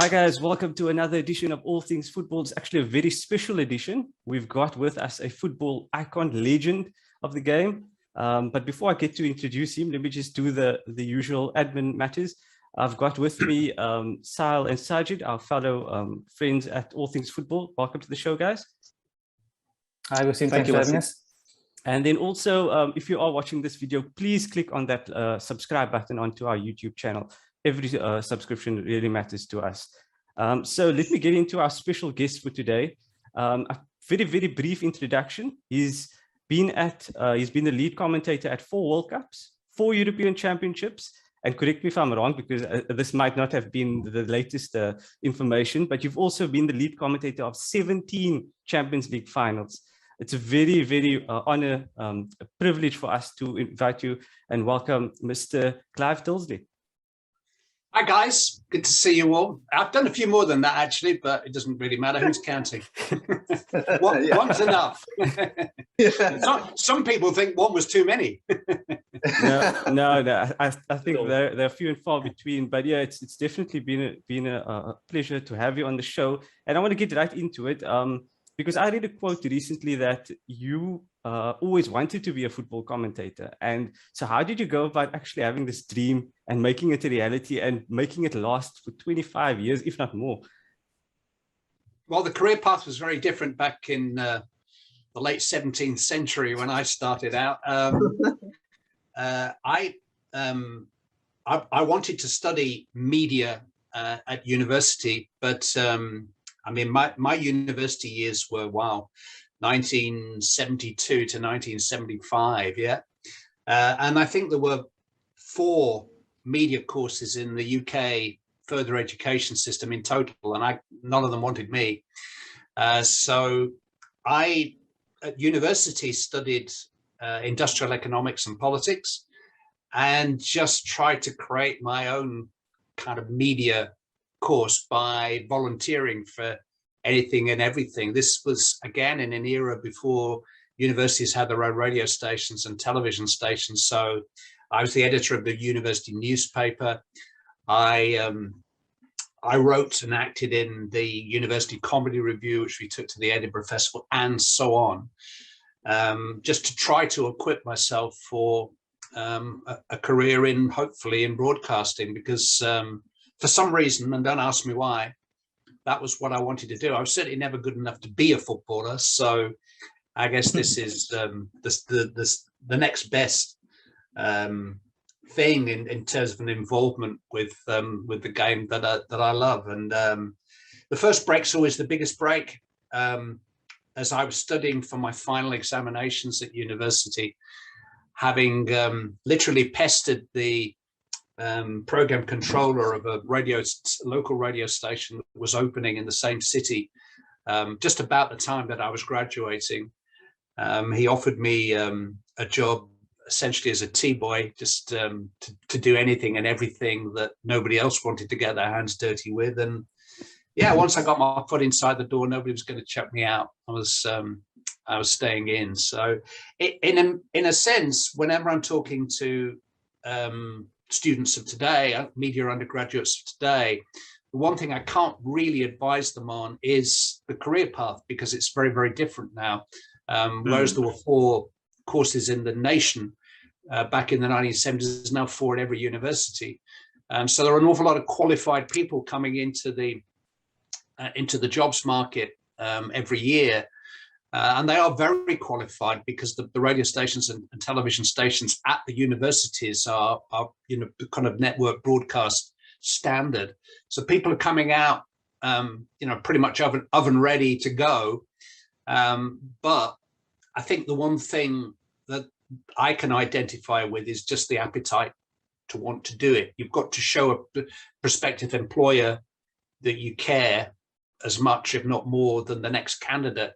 Hi guys, welcome to another edition of All Things Football. It's actually a very special edition. We've got with us a football icon, legend of the game. But before I get to introduce him, let me just do the usual admin matters. I've got with me Sal and Sajid, our fellow friends at All Things Football. Welcome to the show, guys. Hi, Wasim. Thanks for having us. And then also, if you are watching this video, please click on that subscribe button onto our YouTube channel. Every subscription really matters to us. So let me get into our special guest for today. A very brief introduction. He's been the lead commentator at 4 World Cups, 4 European Championships, and correct me if I'm wrong, because this might not have been the latest information, but you've also been the lead commentator of 17 Champions League finals. It's a very honor, a privilege for us to invite you and welcome Mr. Clive Tyldesley. Hi guys, good to see you all. I've done a few more than that actually, but it doesn't really matter who's counting. One's enough. Some people think one was too many. No. I think there are few and far between, but yeah, it's definitely been a pleasure to have you on the show. And I want to get right into it because I read a quote recently that you always wanted to be a football commentator. And so how did you go about actually having this dream and making it a reality and making it last for 25 years, if not more? Well, the career path was very different back in the late 17th century when I started out. I wanted to study media at university, but I mean, my university years were, wow, 1972 to 1975, yeah. And I think there were 4 media courses in the UK further education system in total, and none of them wanted me. So I, at university, studied industrial economics and politics, and just tried to create my own kind of media course by volunteering for anything and everything. This was again in an era before universities had their own radio stations and television stations. So I was the editor of the university newspaper. I wrote and acted in the university comedy review, which we took to the Edinburgh Festival, and so on, just to try to equip myself for a career hopefully in broadcasting, because for some reason, and don't ask me why, that was what I wanted to do. I was certainly never good enough to be a footballer, so I guess this is the next best thing in terms of an involvement with the game that I love. And the first break's always the biggest break. As I was studying for my final examinations at university, having literally pestered the program controller of a local radio station that was opening in the same city just about the time that I was graduating. He offered me a job essentially as a T-boy, just to do anything and everything that nobody else wanted to get their hands dirty with. And yeah, once I got my foot inside the door, nobody was going to chuck me out. I was staying in. So in a sense, whenever I'm talking to students of today, media undergraduates of today, the one thing I can't really advise them on is the career path, because it's very different now. Whereas there were 4 courses in the nation back in the 1970s, there's now 4 at every university. So there are an awful lot of qualified people coming into the jobs market every year. And they are very qualified, because the radio stations and television stations at the universities are kind of network broadcast standard. So people are coming out, pretty much oven ready to go. But I think the one thing that I can identify with is just the appetite to want to do it. You've got to show a prospective employer that you care as much, if not more, than the next candidate.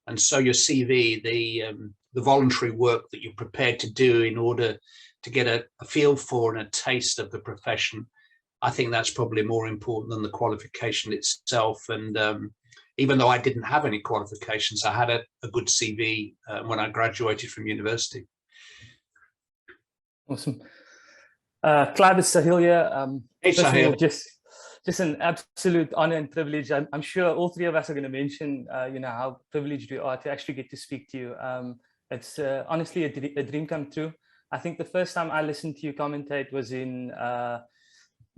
And so your CV, the voluntary work that you're prepared to do in order to get a feel for and a taste of the profession, I think that's probably more important than the qualification itself. And even though I didn't have any qualifications, I had a good CV when I graduated from university. Awesome. Clive, it's Sahil here. Hey, Sahil. just an absolute honor and privilege. I'm sure all three of us are going to mention, how privileged we are to actually get to speak to you. It's honestly a dream come true. I think the first time I listened to you commentate was in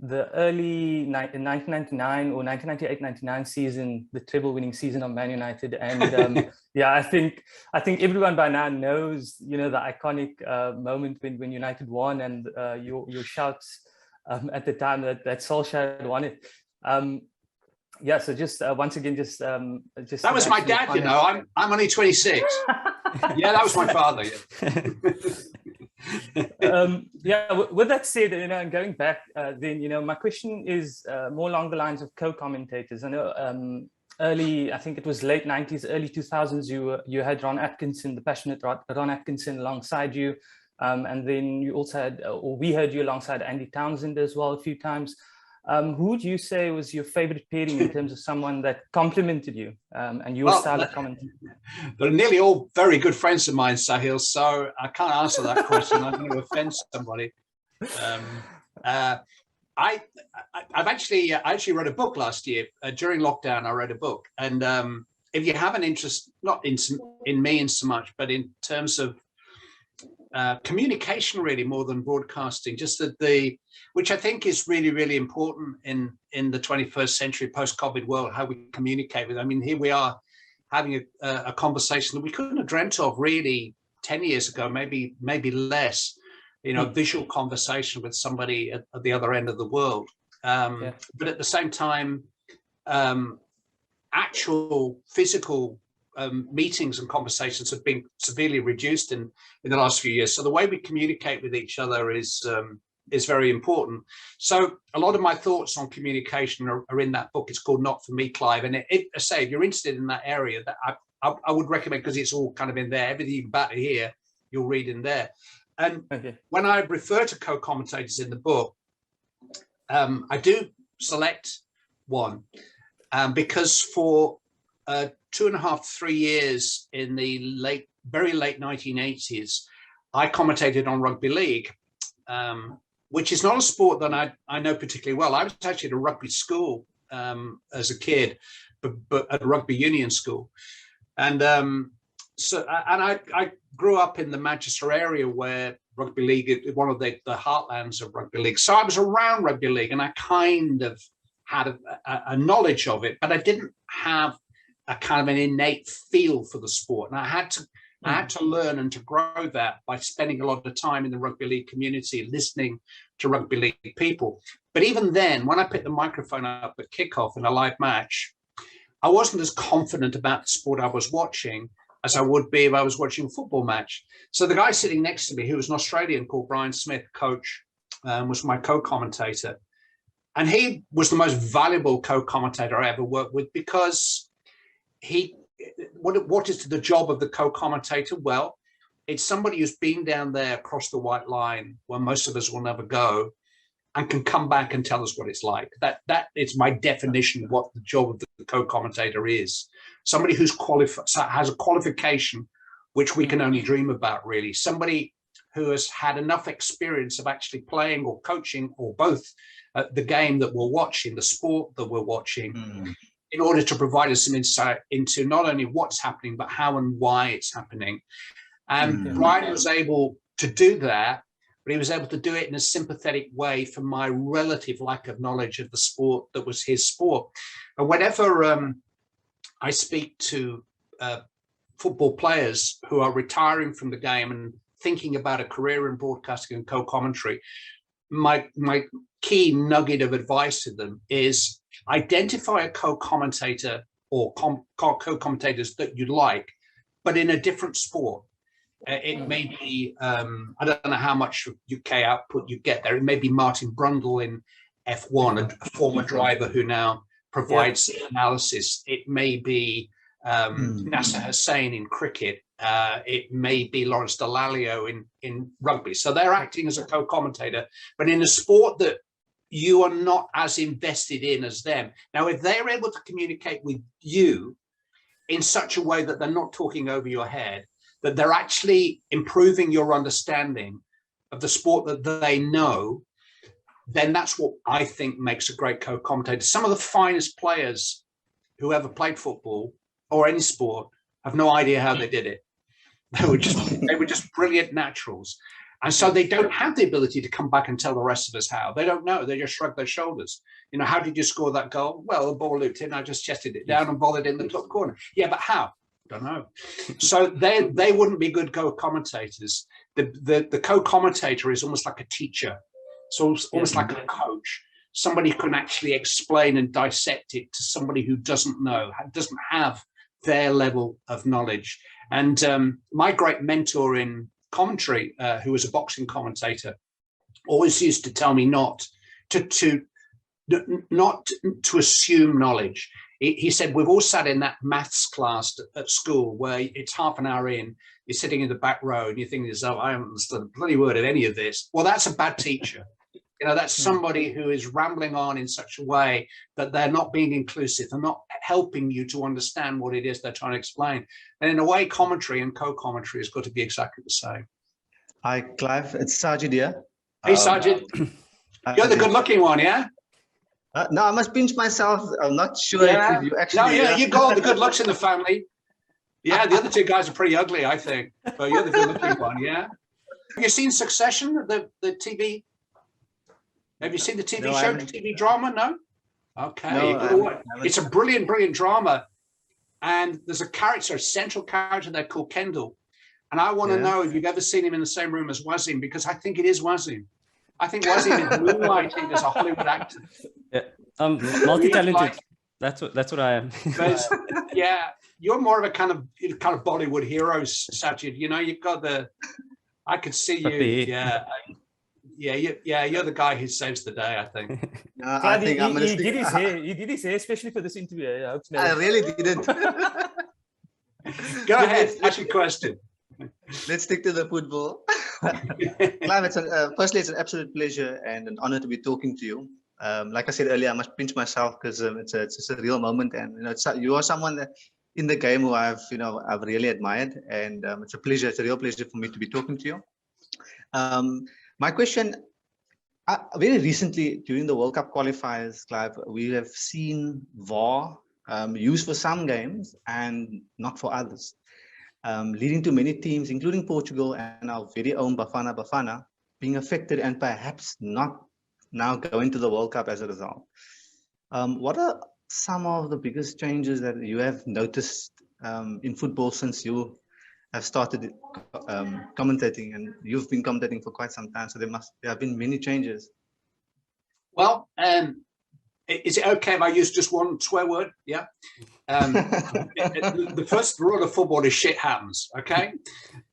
the early in 1999 or 1998-99 season, the treble-winning season of Man United, and yeah, I think everyone by now knows, the iconic moment when United won, and your shouts at the time that Solskjaer had won it. Yeah, so just once again, just that was my dad. I'm only 26. Yeah, that was my father. Yeah. With that said, and going back, then my question is more along the lines of co-commentators. I know early, I think it was late 90s, early 2000s, you had Ron Atkinson, the passionate Ron Atkinson, alongside you, and then you also had, or we heard you alongside Andy Townsend as well a few times. Who would you say was your favorite pairing in terms of someone that complimented you and your style of commenting? They're nearly all very good friends of mine, Sahil, so I can't answer that question. I'm going to offend somebody. I actually wrote a book last year. During lockdown, I wrote a book. And if you have an interest, not in me in so much, but in terms of communication, really, more than broadcasting, just that which I think is really, really important in the 21st century post-COVID world, how we communicate with. I mean, here we are having a conversation that we couldn't have dreamt of really 10 years ago, maybe less, visual conversation with somebody at the other end of the world. But at the same time, actual physical meetings and conversations have been severely reduced in the last few years. So the way we communicate with each other is very important. So a lot of my thoughts on communication are in that book. It's called Not For Me, Clive. And I say, if you're interested in that area, that I would recommend, because it's all kind of in there. Everything you're about to hear, you'll read in there. And when I refer to co-commentators in the book, I do select one because for 2.5 to 3 years in the very late 1980s, I commentated on rugby league, which is not a sport that I know particularly well. I was actually at a rugby school as a kid, but at a rugby union school. And I grew up in the Manchester area where rugby league is one of the heartlands of rugby league. So I was around rugby league and I kind of had a knowledge of it, but I didn't have a kind of an innate feel for the sport. And I had to learn and to grow that by spending a lot of time in the rugby league community, listening to rugby league people. But even then, when I picked the microphone up at kickoff in a live match, I wasn't as confident about the sport I was watching as I would be if I was watching a football match. So the guy sitting next to me, who was an Australian called Brian Smith, coach, was my co-commentator. And he was the most valuable co-commentator I ever worked with, because what is the job of the co-commentator? Well, it's somebody who's been down there across the white line where most of us will never go, and can come back and tell us what it's like. That is my definition of what the job of the co-commentator is. Somebody who's has a qualification which we can only dream about, really. Somebody who has had enough experience of actually playing or coaching or both the game that we're watching, the sport that we're watching, in order to provide us some insight into not only what's happening, but how and why it's happening. And Brian was able to do that, but he was able to do it in a sympathetic way for my relative lack of knowledge of the sport that was his sport. And whenever I speak to football players who are retiring from the game and thinking about a career in broadcasting and co-commentary, my key nugget of advice to them is identify a co-commentator or co-commentators that you like, but in a different sport. It may be, I don't know how much UK output you get there. It may be Martin Brundle in F1, a former driver who now provides analysis. It may be Nasser Hussain in cricket. It may be Lawrence Dallaglio in rugby. So they're acting as a co-commentator, but in a sport that you are not as invested in as them. Now, if they're able to communicate with you in such a way that they're not talking over your head, that they're actually improving your understanding of the sport that they know, then that's what I think makes a great co-commentator. Some of the finest players who ever played football or any sport have no idea how they did it. They were just brilliant naturals. And so they don't have the ability to come back and tell the rest of us how. They don't know. They just shrug their shoulders. You know, how did you score that goal? Well, the ball looped in. I just chested it down and volleyed in the top corner. Yeah, but how? Don't know. So they wouldn't be good co-commentators. The co-commentator is almost like a teacher. So it's almost like a coach. Somebody who can actually explain and dissect it to somebody who doesn't know, doesn't have their level of knowledge. And my great mentor in commentary, who was a boxing commentator, always used to tell me not to assume knowledge. He said, we've all sat in that maths class at school where it's half an hour in, you're sitting in the back row and you're thinking to yourself, I haven't understood a bloody word of any of this. Well, that's a bad teacher. You know, that's somebody who is rambling on in such a way that they're not being inclusive. They're not helping you to understand what it is they're trying to explain. And in a way, commentary and co-commentary has got to be exactly the same. Hi, Clive. It's Sajid here. Hey, Sajid. You're the good-looking one, yeah? No, I must pinch myself. I'm not sure if you actually... No, yeah, you got all the good looks in the family. Yeah, the other two guys are pretty ugly, I think. But you're the good-looking one, yeah? Have you seen Succession, the TV? Have you seen the TV show, the TV drama? No? Okay. No, it's a brilliant, brilliant drama. And there's a character, a central character there called Kendall. And I want to know if you've ever seen him in the same room as Wazim, because I think it is Wazim. I think Wazim is moonlighting as a Hollywood actor. Yeah, multi-talented. That's what I am. Yeah, you're more of a kind of Bollywood hero, Sajid. You know, you've got I could see you. You're the guy who saves the day, I think. I think he did his hair. He did his hair, especially for this interview. I really didn't. Go ahead, ask your question. Let's stick to the football. Clive, firstly, it's an absolute pleasure and an honor to be talking to you. Like I said earlier, I must pinch myself because it's a real moment, and you are someone that in the game who I've really admired, and it's a real pleasure for me to be talking to you. My question, very recently during the World Cup qualifiers, Clive, we have seen VAR used for some games and not for others, leading to many teams, including Portugal and our very own Bafana, being affected and perhaps not now going to the World Cup as a result. What are some of the biggest changes that you have noticed in football since you have started commentating, and you've been commentating for quite some time, so there have been many changes? Well, is it okay if I use just one swear word? Yeah. The first rule of football is shit happens, okay?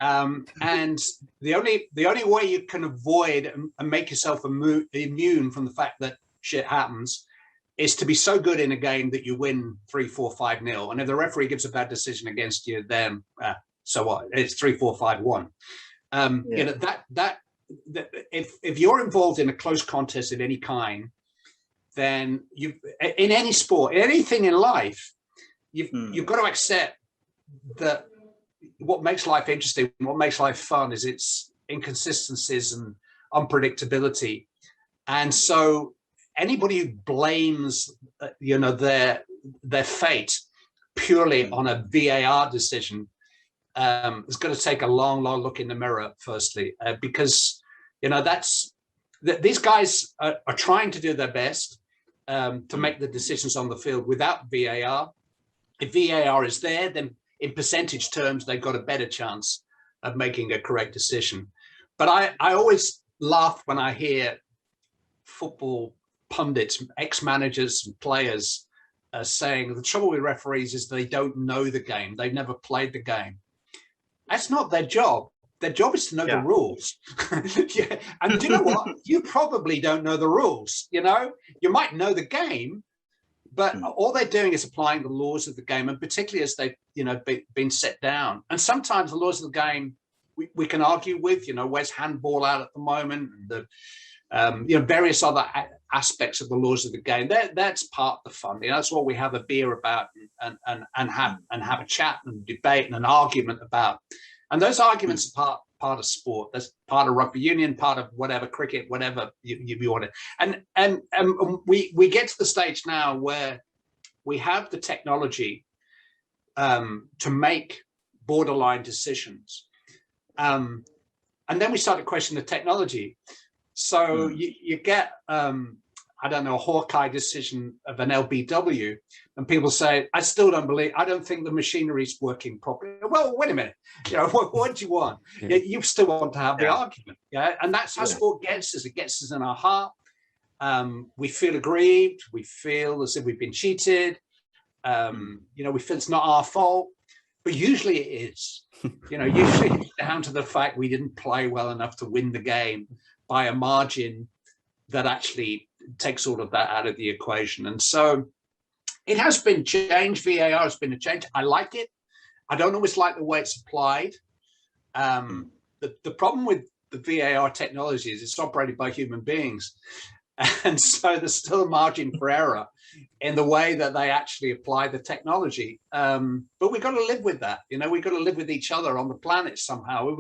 And the only way you can avoid and make yourself immune from the fact that shit happens is to be so good in a game that you win 3-4, 5-0. And if the referee gives a bad decision against you, then so what? It's 3-4-5-1. You know, that if you're involved in a close contest of any kind, then in any sport, in anything in life, you've got to accept that what makes life interesting, what makes life fun, is its inconsistencies and unpredictability. And so anybody who blames their fate purely on a VAR decision is going to take a long look in the mirror, firstly, because these guys are trying to do their best to make the decisions on the field without VAR. If VAR is there, then in percentage terms, they've got a better chance of making a correct decision. But I always laugh when I hear football pundits, ex-managers and players saying the trouble with referees is they don't know the game. They've never played the game. That's not their job. Their job is to know the rules. And do you know what? You probably don't know the rules. You know, you might know the game, but all they're doing is applying the laws of the game, and particularly as they've been set down. And sometimes the laws of the game we can argue with. Where's handball out at the moment, and the various other aspects of the laws of the game. That's part of the fun. That's what we have a beer about and have a chat and debate and an argument about. And those arguments are part of sport. That's part of rugby union, part of whatever, cricket, whatever you want it. And we get to the stage now where we have the technology to make borderline decisions. And then we start to question the technology. So you get, I don't know, a Hawkeye decision of an LBW, and people say, I don't think the machinery's working properly. Well, wait a minute, what do you want? Yeah. You still want to have the argument, and that's how sport gets us. It gets us in our heart. We feel aggrieved. We feel as if we've been cheated. We feel it's not our fault, but usually it is. Usually it's down to the fact we didn't play well enough to win the game by a margin that actually takes all of that out of the equation. And so it has been changed. VAR has been a change. I like it. I don't always like the way it's applied. The problem with the VAR technology is it's operated by human beings. And so there's still a margin for error in the way that they actually apply the technology. But we've got to live with that. We've got to live with each other on the planet somehow.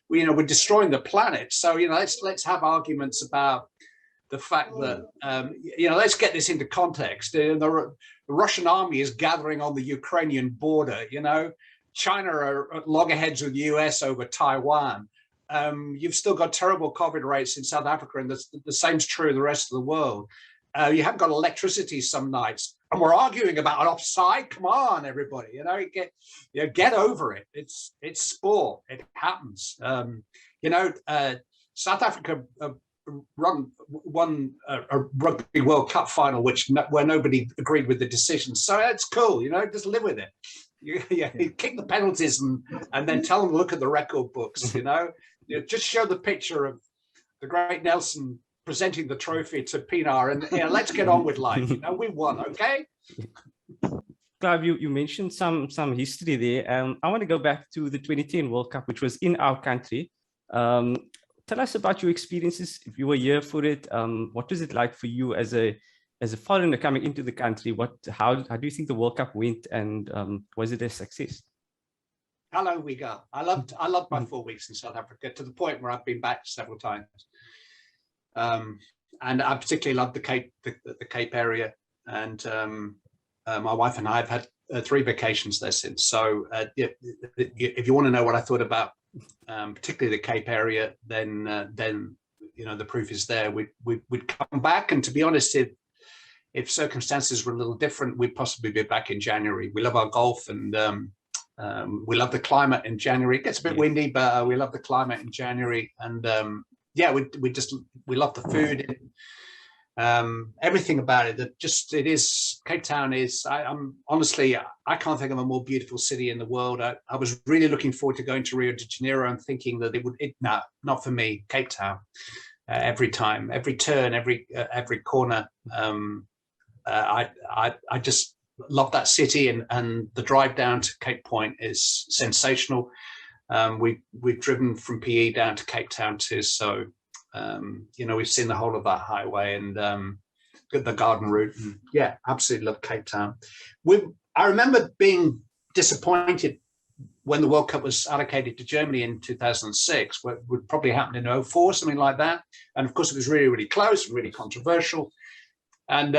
We're destroying the planet. So, let's have arguments about the fact that, let's get this into context. The Russian army is gathering on the Ukrainian border. China are at loggerheads with the US over Taiwan. You've still got terrible COVID rates in South Africa, and the same's true of the rest of the world. You haven't got electricity some nights, and we're arguing about an offside. Come on, everybody! Get over it. It's sport. It happens. South Africa won a Rugby World Cup final, where nobody agreed with the decision. So that's cool. Just live with it. You kick the penalties and then tell them to look at the record books. Just show the picture of the great Nelson presenting the trophy to Pinar, and let's get on with life. We won, okay? Clive, you mentioned some history there. I want to go back to the 2010 World Cup, which was in our country. Tell us about your experiences. If you were here for it, what was it like for you as a foreigner coming into the country? How do you think the World Cup went, and was it a success? How long we got? I loved my 4 weeks in South Africa, to the point where I've been back several times. And I particularly loved the Cape area, and my wife and I have had 3 vacations there since. So if you want to know what I thought about particularly the Cape area, then the proof is there. We'd come back, and to be honest, if circumstances were a little different, we'd possibly be back in January. We love our golf, and we love the climate in January. It gets a bit windy, but we love the climate in January. And we love the food, everything about it. Cape Town is. I'm honestly, I can't think of a more beautiful city in the world. I was really looking forward to going to Rio de Janeiro and thinking that not for me. Cape Town, every time, every turn, every corner. I just love that city, and the drive down to Cape Point is sensational. We've driven from PE down to Cape Town too, so we've seen the whole of that highway, and the garden route. And absolutely love Cape Town. I remember being disappointed when the World Cup was allocated to Germany in 2006, what would probably happen in 2004, something like that. And of course, it was really, really close and really controversial. And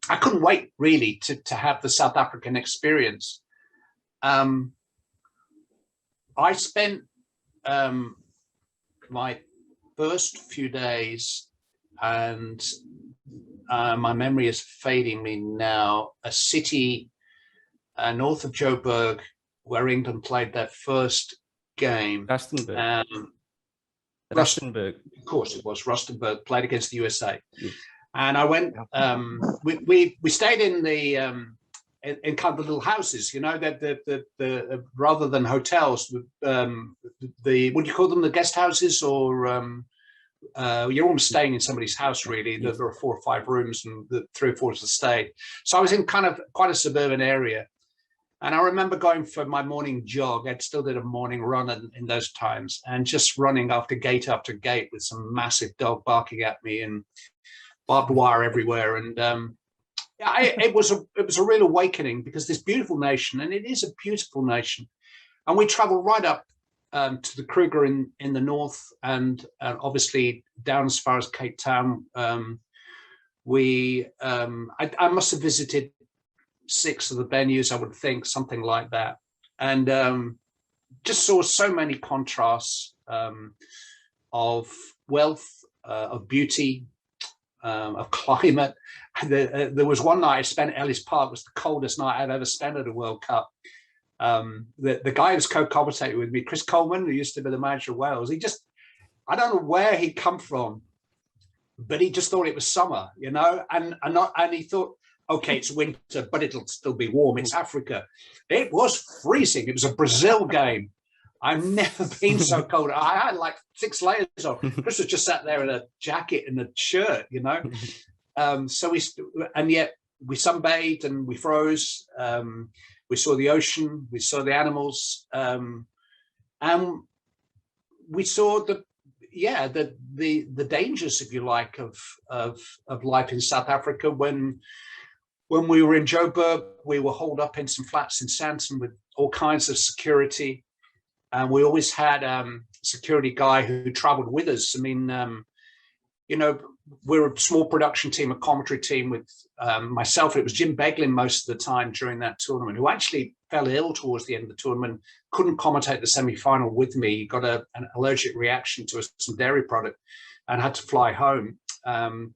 I couldn't wait really to have the South African experience. I spent my first few days, and my memory is fading me now, a city north of Joburg where England played their first game. Rustenburg. Rustenburg. Of course it was. Rustenburg played against the USA. Yeah. And I went, we stayed in the in kind of the little houses, the rather than hotels, what do you call them, the guest houses, or you're almost staying in somebody's house really. There are 4 or 5 rooms, and the 3 or 4 is the stay. So I was in kind of quite a suburban area, and I remember going for my morning jog. I still did a morning run in those times, and just running after gate with some massive dog barking at me and barbed wire everywhere. And it was a real awakening, because this beautiful nation, and it is a beautiful nation, and we travel right up to the Kruger in the north, and obviously down as far as Cape Town. I must have visited 6 of the venues, I would think, something like that, and just saw so many contrasts of wealth, of beauty, of climate. There was one night I spent at Ellis Park, was the coldest night I'd ever spent at a World Cup. The guy who was co-commentator with me, Chris Coleman, who used to be the manager of Wales, I don't know where he'd come from, but he just thought it was summer, you know, and he thought, okay, it's winter, but it'll still be warm. It's Africa. It was freezing. It was a Brazil game. I've never been so cold. I had like 6 layers on. Chris was just sat there in a jacket and a shirt, you know. And yet we sunbathed and we froze. We saw the ocean. We saw the animals, and we saw the dangers, if you like, of life in South Africa. When we were in Joburg, we were holed up in some flats in Sandton with all kinds of security. And we always had a security guy who traveled with us. I mean, you know, we're a small production team, a commentary team with myself. It was Jim Beglin most of the time during that tournament, who actually fell ill towards the end of the tournament, couldn't commentate the semi-final with me. He got an allergic reaction to some dairy product and had to fly home. And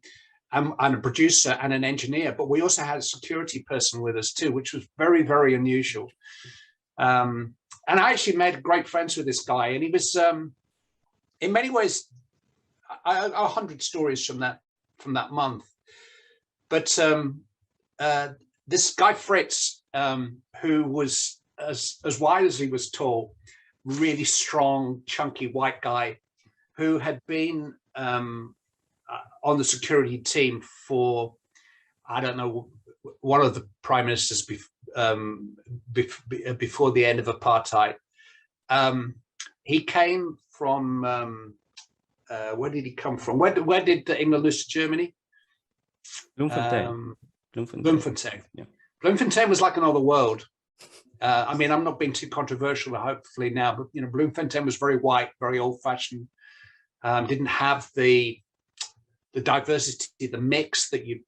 a producer and an engineer, but we also had a security person with us too, which was very, very unusual. And I actually made great friends with this guy, and he was, in many ways, 100 stories from that month. But this guy Fritz, who was as wide as he was tall, really strong, chunky white guy, who had been on the security team for, I don't know, one of the prime ministers before the end of apartheid. He came from, where did he come from? Where did England lose to Germany? Bloemfontein. Bloemfontein. Yeah. Bloemfontein was like another world. I mean, I'm not being too controversial, hopefully now, but you know, Bloemfontein was very white, very old-fashioned. Didn't have the diversity, the mix that you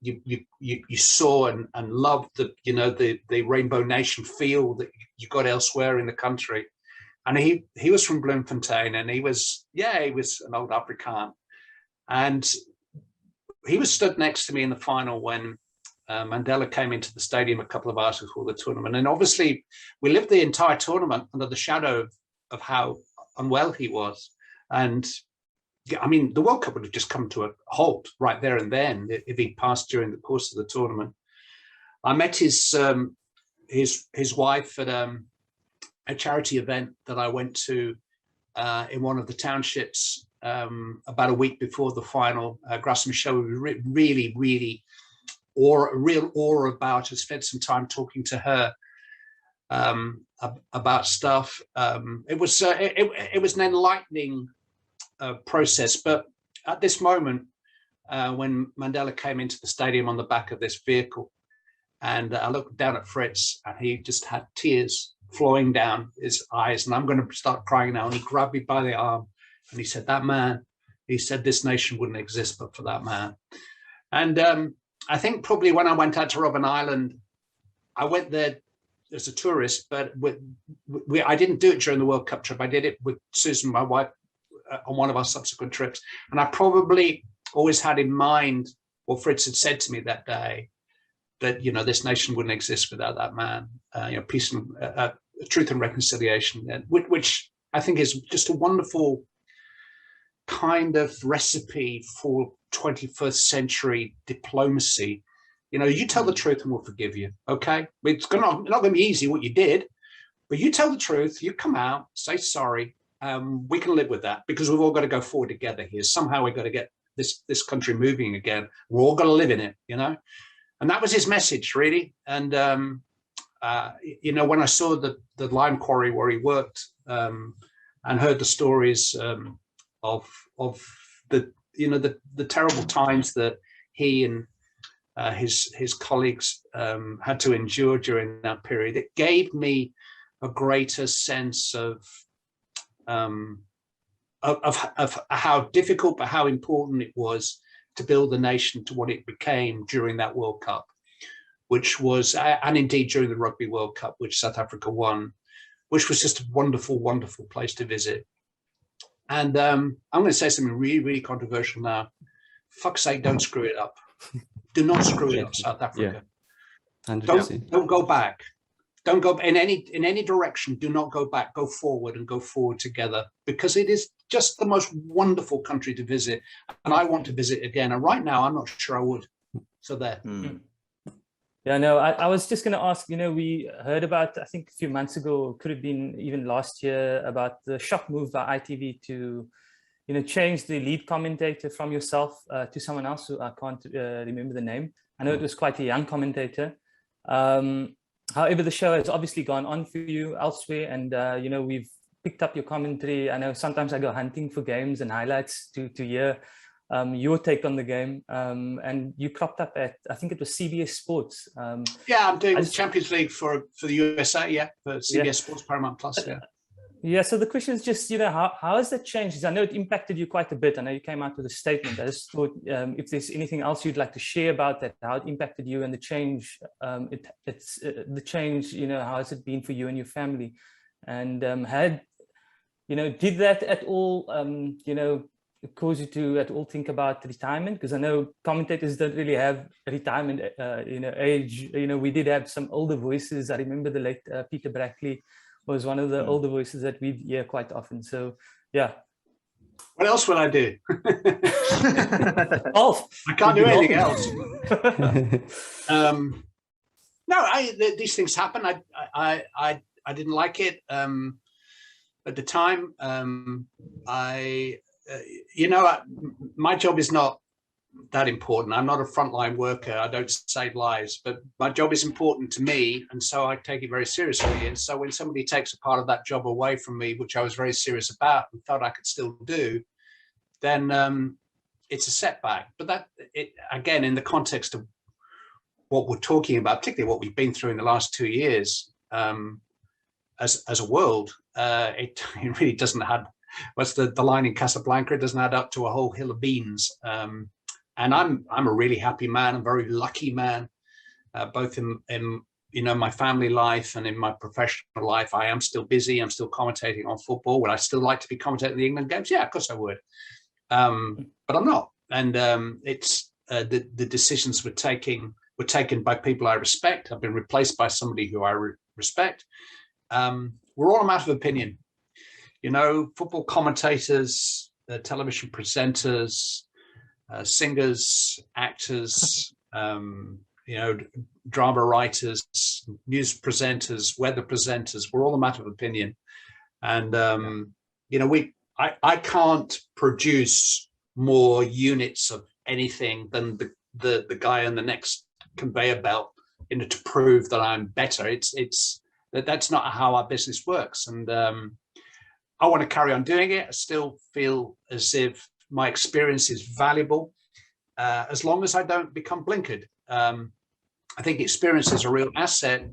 saw and loved, the Rainbow Nation feel that you got elsewhere in the country. And he was from Bloemfontein, and he was an old Afrikaan. And he was stood next to me in the final when Mandela came into the stadium a couple of hours before the tournament. And obviously we lived the entire tournament under the shadow of how unwell he was. And I mean, the World Cup would have just come to a halt right there and then if he passed during the course of the tournament. I met his wife at a charity event that I went to in one of the townships about a week before the final. Grace Michel was really, really real awe about her. Spent some time talking to her about stuff. It was an enlightening process, but at this moment, when Mandela came into the stadium on the back of this vehicle, and I looked down at Fritz, and he just had tears flowing down his eyes, and I'm going to start crying now. And he grabbed me by the arm, and he said, "That man," he said, "this nation wouldn't exist but for that man." And I think probably when I went out to Robben Island, I went there as a tourist, but I didn't do it during the World Cup trip. I did it with Susan, my wife, on one of our subsequent trips. And I probably always had in mind what Fritz had said to me that day, that, you know, this nation wouldn't exist without that man, peace and truth and reconciliation, which I think is just a wonderful kind of recipe for 21st century diplomacy. You know, you tell the truth and we'll forgive you, okay? It's not going to be easy what you did, but you tell the truth, you come out, say sorry, we can live with that, because we've all got to go forward together here. Somehow we've got to get this country moving again. We're all going to live in it, you know? And that was his message, really. And, you know, when I saw the lime quarry where he worked and heard the stories of the, you know, the terrible times that he and his colleagues had to endure during that period, it gave me a greater sense of of how difficult but how important it was to build the nation to what it became during that World Cup, which was, and indeed during the Rugby World Cup, which South Africa won, which was just a wonderful, wonderful place to visit. And I'm going to say something really, really controversial now. Fuck's sake, don't screw it up. Do not screw it up, South Africa. Yeah. 100%. Don't go back. Don't go in any direction. Do not go back. Go forward and go forward together, because it is just the most wonderful country to visit, and I want to visit again. And right now, I'm not sure I would. So there. Yeah, no, I was just going to ask. You know, we heard about, I think a few months ago, could have been even last year, about the shock move by ITV to, you know, change the lead commentator from yourself to someone else who I can't remember the name. I know it was quite a young commentator. However, the show has obviously gone on for you elsewhere, and you know, we've picked up your commentary. I know sometimes I go hunting for games and highlights to hear your take on the game, and you cropped up at, I think it was CBS Sports. Yeah, I'm doing the Champions League for the USA. Yeah, for CBS Sports Paramount Plus. Yeah. Yeah, so the question is just, you know, how has that changed? I know it impacted you quite a bit. I know you came out with a statement. I just thought if there's anything else you'd like to share about that, how it impacted you and the change, the change, you know, how has it been for you and your family? And you know, did that at all, you know, cause you to at all think about retirement? Because I know commentators don't really have retirement, you know, age. You know, we did have some older voices. I remember the late Peter Brackley was one of the older voices that we hear quite often. So, yeah. What else will I do? Golf. I can't do anything else. No, these things happen. I didn't like it at the time. You know, my job is not that important. I'm not a frontline worker. I don't save lives, but my job is important to me, and so I take it very seriously. And so when somebody takes a part of that job away from me, which I was very serious about and felt I could still do, then it's a setback. But again, in the context of what we're talking about, particularly what we've been through in the last 2 years as a world, it really doesn't add. What's the line in Casablanca? It doesn't add up to a whole hill of beans. And I'm a really happy man, a very lucky man, both in you know, my family life and in my professional life. I am still busy. I'm still commentating on football. Would I still like to be commentating the England games? Yeah, of course I would. But I'm not. And it's the decisions were taken by people I respect. I've been replaced by somebody who I respect. We're all a matter of opinion. You know, football commentators, television presenters, singers, actors, you know, drama writers, news presenters, weather presenters, we're all a matter of opinion. And, you know, I can't produce more units of anything than the guy on the next conveyor belt, you know, to prove that I'm better. That's not how our business works. And I want to carry on doing it. I still feel as if my experience is valuable, as long as I don't become blinkered. I think experience is a real asset,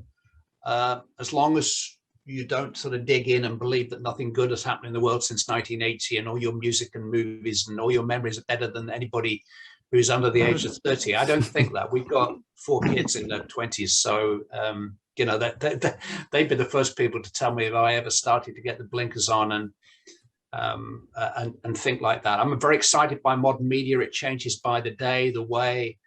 as long as you don't sort of dig in and believe that nothing good has happened in the world since 1980 and all your music and movies and all your memories are better than anybody who's under the age of 30. I don't think that. We've got 4 kids in their 20s, so you know, they'd be the first people to tell me if I ever started to get the blinkers on and think like that. I'm very excited by modern media. It changes by the day. The way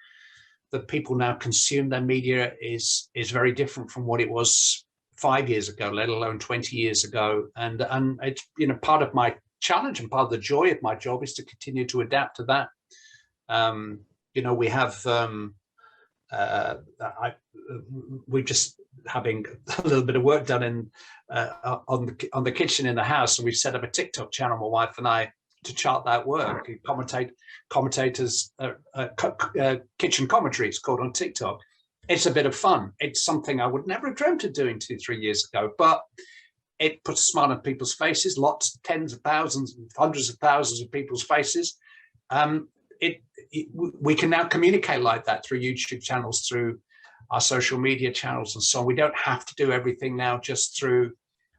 that people now consume their media is very different from what it was 5 years ago, let alone 20 years ago. And it's, you know, part of my challenge and part of the joy of my job is to continue to adapt to that. You know, we have we're just having a little bit of work done in on the kitchen in the house, and we've set up a TikTok channel, my wife and I, to chart that work. Commentators kitchen commentaries called on TikTok. It's a bit of fun. It's something I would never have dreamt of doing 2-3 years ago, but it puts a smile on people's faces. Lots, tens of thousands, hundreds of thousands of people's faces. We can now communicate like that through YouTube channels, through our social media channels and so on. We don't have to do everything now just through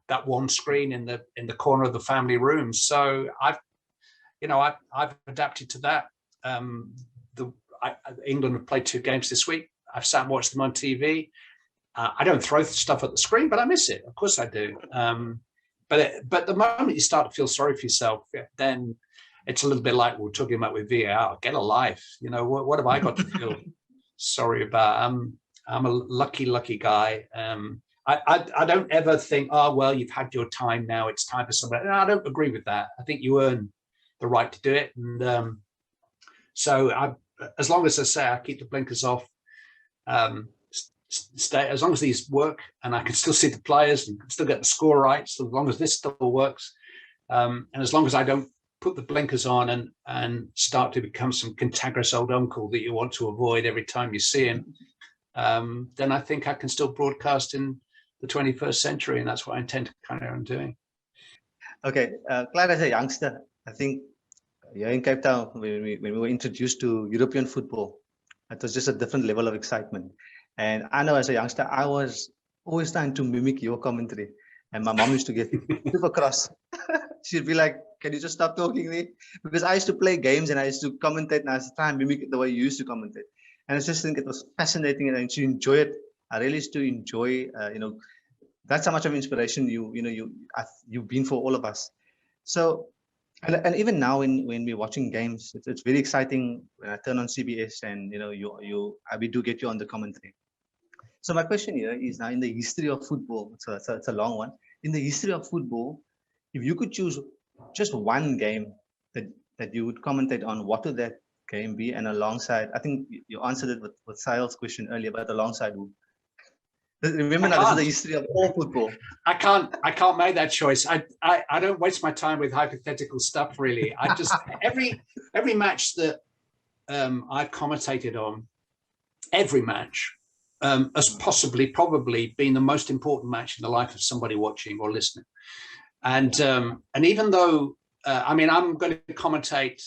that one screen in the corner of the family room. So I've adapted to that. England have played 2 games this week. I've sat and watched them on TV. I don't throw stuff at the screen, but I miss it. Of course I do. But the moment you start to feel sorry for yourself, then it's a little bit like we're talking about with VAR. Get a life. You know, what have I got to feel sorry about? I'm a lucky guy. I don't ever think, oh, well, you've had your time now. It's time for somebody. No, I don't agree with that. I think you earn the right to do it. And so as long as I say I keep the blinkers off, stay, as long as these work and I can still see the players and still get the score right, so as long as this still works, and as long as I don't put the blinkers on and start to become some cantankerous old uncle that you want to avoid every time you see him, then I think I can still broadcast in the 21st century, and that's what I intend to carry on doing. Okay, Clive, as a youngster, I think here in Cape Town, when we were introduced to European football, it was just a different level of excitement. And I know as a youngster, I was always trying to mimic your commentary. And my mom used to get super cross. She'd be like, can you just stop talking to me? Because I used to play games and I used to commentate and I used to try and mimic it the way you used to commentate. And I just think it was fascinating and to enjoy it. I really used to enjoy, that's how much of inspiration you've been for all of us. So, and even now when we're watching games, it's very exciting when I turn on CBS and we do get you on the commentary. So my question here is, now in the history of football, so it's a long one. In the history of football, if you could choose just one game that you would commentate on, what would that game be? And alongside, I think you answered it with Sail's question earlier, but alongside who? Remember now, this is the history of all football. I can't make that choice. I don't waste my time with hypothetical stuff, really. I just every match that I've commentated on, every match has probably been the most important match in the life of somebody watching or listening. And even though I'm going to commentate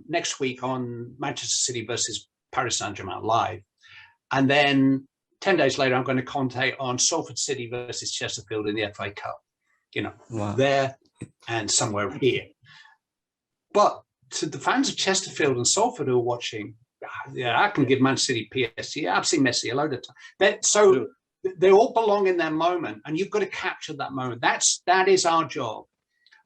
next week on Manchester City versus Paris Saint-Germain live, and then 10 days later, I'm going to commentate on Salford City versus Chesterfield in the FA Cup, wow. There and somewhere here. But to the fans of Chesterfield and Salford who are watching, yeah, I can give Man City PSG. I've seen Messi a load of times. So they all belong in their moment, and you've got to capture that moment. That is our job.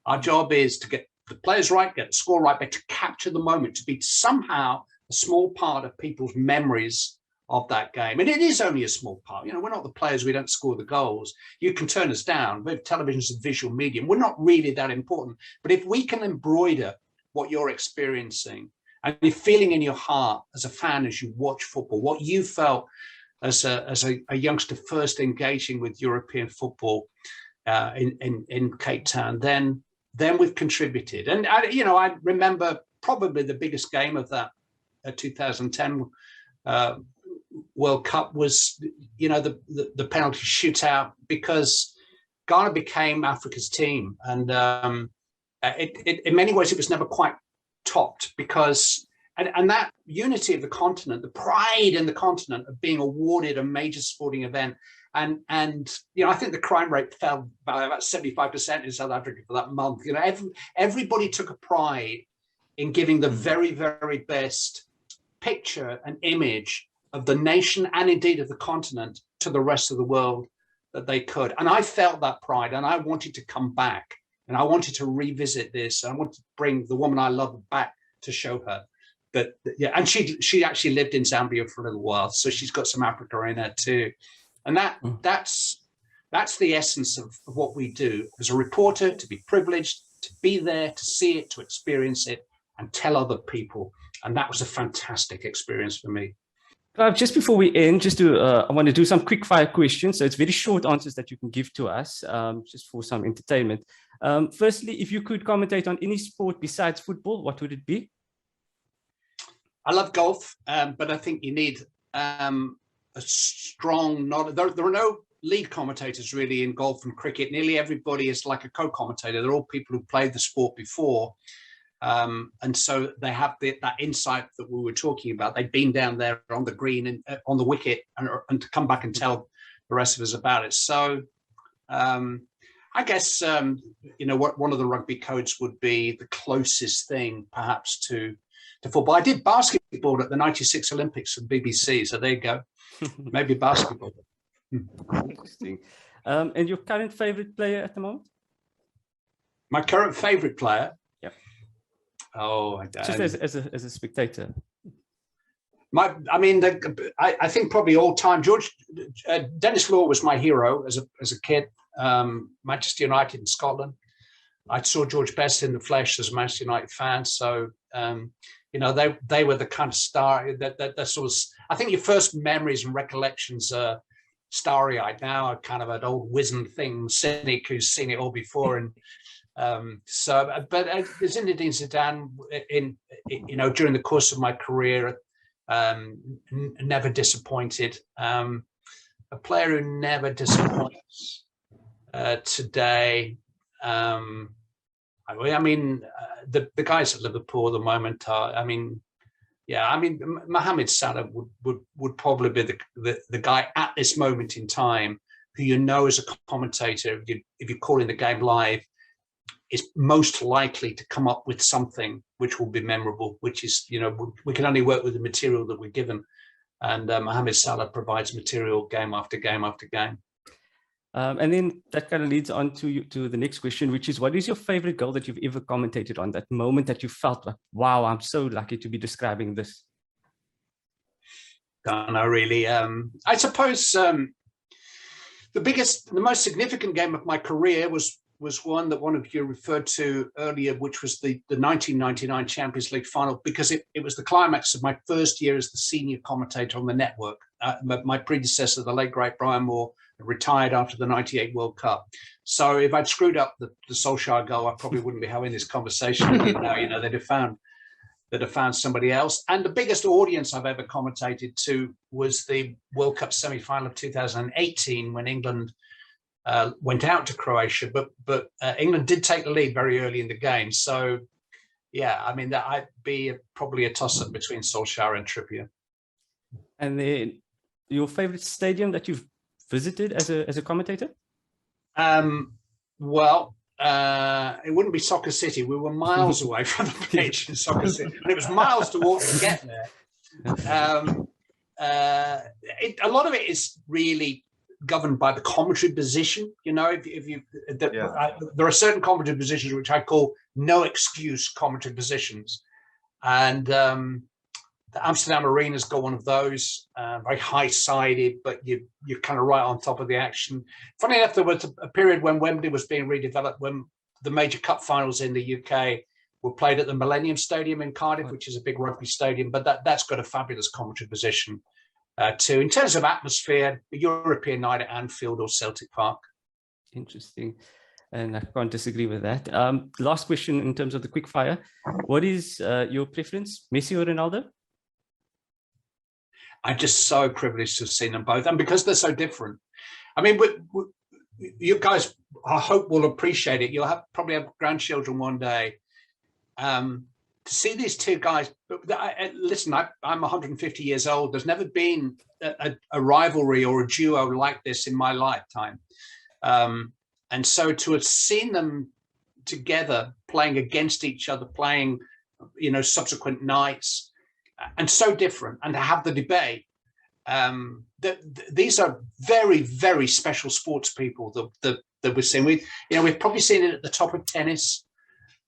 Our job is to get the players right, get the score right, but to capture the moment, to be somehow a small part of people's memories of that game. And it is only a small part. We're not the players, we don't score the goals. You can turn us down. Television's a visual medium. We're not really that important. But if we can embroider what you're experiencing and you're feeling in your heart as a fan as you watch football, what you felt as a youngster first engaging with European football in Cape Town, then we've contributed. And I remember probably the biggest game of that 2010 World Cup was, the penalty shootout, because Ghana became Africa's team, and it in many ways it was never quite topped, because and that unity of the continent, the pride in the continent of being awarded a major sporting event, and I think the crime rate fell by about 75% in South Africa for that month. Everybody took a pride in giving the very, very best picture and image of the nation and indeed of the continent to the rest of the world that they could. And I felt that pride, and I wanted to come back, and I wanted to revisit this. I wanted to bring the woman I love back to show her that, yeah. And she actually lived in Zambia for a little while, so she's got some Africa in her too. And that's the essence of what we do as a reporter, to be privileged, to be there, to see it, to experience it, and tell other people. And that was a fantastic experience for me. Just before we end, I want to do some quick fire questions. So it's very short answers that you can give to us, just for some entertainment. Firstly, if you could commentate on any sport besides football, what would it be? I love golf, but I think you need a strong knowledge. There are no lead commentators really in golf and cricket. Nearly everybody is like a co-commentator. They're all people who played the sport before. And so they have that insight that we were talking about. They've been down there on the green and on the wicket and to come back and tell the rest of us about it. So I guess, you know, what one of the rugby codes would be the closest thing perhaps to football. I did basketball at the 96 Olympics at BBC. So there you go. Maybe basketball. Interesting. And your current favorite player at the moment? My current favorite player? Yep. Oh, just as a spectator. I mean, I think probably all time, Dennis Law was my hero as a kid. Manchester United in Scotland. I saw George Best in the flesh as a Manchester United fan. So, you know, they were the kind of star that sort of, I think your first memories and recollections are starry-eyed. Now are kind of an old wizened thing, cynic who's seen it all before. And but Zinedine Zidane, you know, during the course of my career, never disappointed. A player who never disappoints today. I mean, the guys at Liverpool at the moment are, I mean, yeah, I mean, Mohamed Salah would probably be the guy at this moment in time who, you know, as a commentator, if you're calling the game live, is most likely to come up with something which will be memorable, which is, you know, we can only work with the material that we're given. And Mohamed Salah provides material game after game after game. And then that kind of leads on to the next question, which is, what is your favorite goal that you've ever commentated on? That moment that you felt like, wow, I'm so lucky to be describing this. Don't know really. I suppose the most significant game of my career was one that one of you referred to earlier, which was the 1999 Champions League final, because it was the climax of my first year as the senior commentator on the network. My predecessor, the late great Brian Moore, retired after the 98 World Cup. So if I'd screwed up the Solskjaer goal, I probably wouldn't be having this conversation with you now. You know, they'd have found somebody else. And the biggest audience I've ever commentated to was the World Cup semi-final of 2018, when England went out to Croatia, but England did take the lead very early in the game. So, yeah, I mean, that'd be probably a toss-up between Solskjaer and Trippier. And then your favorite stadium that you've visited as a commentator? Well, it wouldn't be Soccer City. We were miles away from the pitch in Soccer City, and it was miles to walk to get there. A lot of it is really governed by the commentary position. You know, there are certain commentary positions which I call no excuse commentary positions, and the Amsterdam Arena's got one of those, very high-sided, but you're kind of right on top of the action. Funny enough, there was a period when Wembley was being redeveloped, when the major cup finals in the UK were played at the Millennium Stadium in Cardiff, which is a big rugby stadium, but that's got a fabulous commentary position too. In terms of atmosphere, a European night at Anfield or Celtic Park. Interesting. And I can't disagree with that. Last question in terms of the quick fire. What is your preference, Messi or Ronaldo? I'm just so privileged to have seen them both. And because they're so different, I mean, you guys, I hope, will appreciate it. You'll probably have grandchildren one day. To see these two guys, listen, I'm 150 years old. There's never been a rivalry or a duo like this in my lifetime. And so to have seen them together, playing against each other, playing, you know, subsequent nights, and so different, and to have the debate, these are very, very special sports people that we're seeing. We've probably seen it at the top of tennis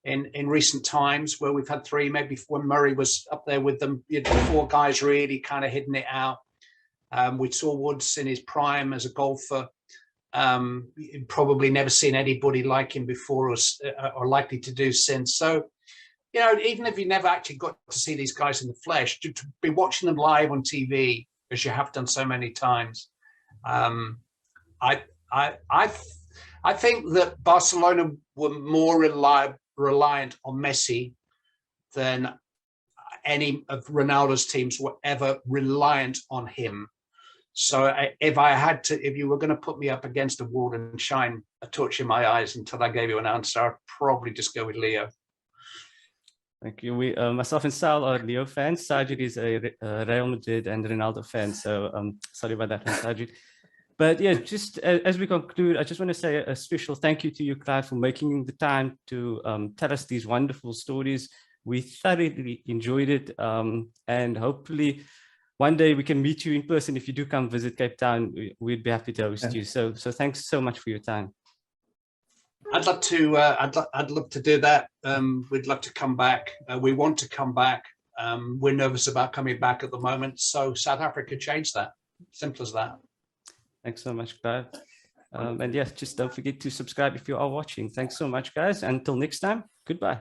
in recent times, where we've had three, maybe when Murray was up there with them, four guys really kind of hitting it out. We saw Woods in his prime as a golfer. Probably never seen anybody like him before or likely to do since. So, you know, even if you never actually got to see these guys in the flesh, to be watching them live on TV, as you have done so many times, I think that Barcelona were more reliant on Messi than any of Ronaldo's teams were ever reliant on him. So if you were going to put me up against a wall and shine a torch in my eyes until I gave you an answer, I'd probably just go with Leo. Thank you. Myself and Sal are Leo fans. Sajid is a Real Madrid and Ronaldo fan. So sorry about that, Sajid. But yeah, just as we conclude, I just want to say a special thank you to you, Clive, for making the time to tell us these wonderful stories. We thoroughly enjoyed it, and hopefully one day we can meet you in person. If you do come visit Cape Town, we'd be happy to host you. So thanks so much for your time. I'd love to. I'd love to do that. We'd love to come back. We want to come back. We're nervous about coming back at the moment. So South Africa changed that. Simple as that. Thanks so much, Clive. And yes, just don't forget to subscribe if you are watching. Thanks so much, guys. Until next time, goodbye.